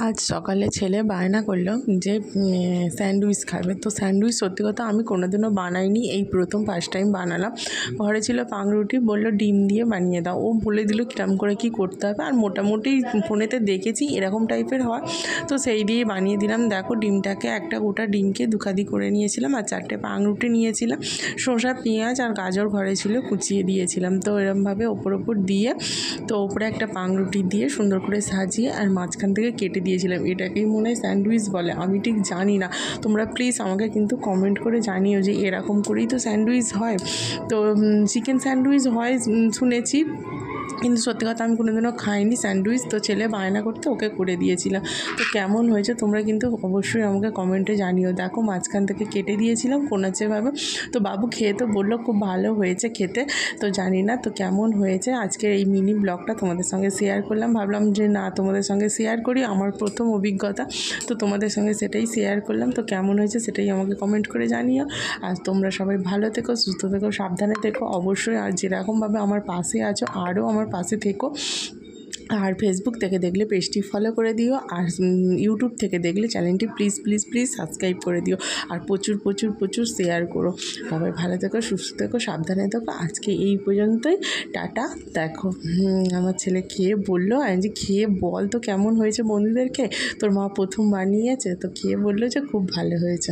আজ সকালে ছেলে বায়না করলো যে স্যান্ডউইচ খাবে। তো স্যান্ডউইচ সত্যি কথা আমি কোনোদিনও বানাইনি, এই প্রথম ফার্স্ট টাইম বানালাম। ঘরে ছিল পাউরুটি, বললো ডিম দিয়ে বানিয়ে দাও। ও বলে দিল কিরম করে কী করতে হবে, আর মোটামুটি ফোনেতে দেখেছি এরকম টাইপের হয়, তো সেই দিয়েই বানিয়ে দিলাম। দেখো ডিমটাকে, একটা গোটা ডিমকে দুখাদি করে নিয়েছিলাম, আর 4টে পাউরুটি নিয়েছিলাম, শসা পেঁয়াজ আর গাজর ঘরে ছিল কুচিয়ে দিয়েছিলাম। তো এরমভাবে ওপর দিয়ে, তো ওপরে একটা পাউরুটি দিয়ে সুন্দর করে সাজিয়ে আর মাঝখান থেকে কেটে দিয়েছিলাম। এটাকেই মনে হয় স্যান্ডউইচ বলে, আমি ঠিক জানি না। তোমরা প্লিজ আমাকে কিন্তু কমেন্ট করে জানিও যে এরকম করেই তো স্যান্ডউইচ হয়। তো চিকেন স্যান্ডউইচ হয় শুনেছি, কিন্তু সত্যি কথা আমি কোনোদিনও খাইনি স্যান্ডউইচ। তো ছেলে বায়না করতে ওকে করে দিয়েছিলাম। তো কেমন হয়েছে তোমরা কিন্তু অবশ্যই আমাকে কমেন্টে জানিও। দেখো মাঝখান থেকে কেটে দিয়েছিলাম কোনাচেভাবে। তো বাবু খেয়ে তো বললো খুব ভালো হয়েছে খেতে। তো জানি না তো কেমন হয়েছে। আজকের এই মিনি ব্লগটা তোমাদের সঙ্গে শেয়ার করলাম, ভাবলাম যে না তোমাদের সঙ্গে শেয়ার করি, আমার প্রথম অভিজ্ঞতা, তো তোমাদের সঙ্গে সেটাই শেয়ার করলাম। তো কেমন হয়েছে সেটাই আমাকে কমেন্ট করে জানিও। আর তোমরা সবাই ভালো থেকো, সুস্থ থেকো, সাবধানে থেকো অবশ্যই। আর যেরকমভাবে আমার পাশে আছো আরও আমার পাশে থেকো। আর ফেসবুক থেকে দেখলে পেজটি ফলো করে দিও, আর ইউটিউব থেকে দেখলে চ্যানেলটি প্লিজ প্লিজ প্লিজ সাবস্ক্রাইব করে দিও, আর প্রচুর প্রচুর প্রচুর শেয়ার করো। সবাই ভালো থেকো, সুস্থ থেকো, সাবধানে থেকো। আজকে এই পর্যন্তই, টাটা। দেখো আমার ছেলে খেয়ে বললো, আমি যে খেয়ে বল তো কেমন হয়েছে বন্ধুদেরকে, তোর মা প্রথম বানিয়েছে, তো খেয়ে বললো যে খুব ভালো হয়েছে।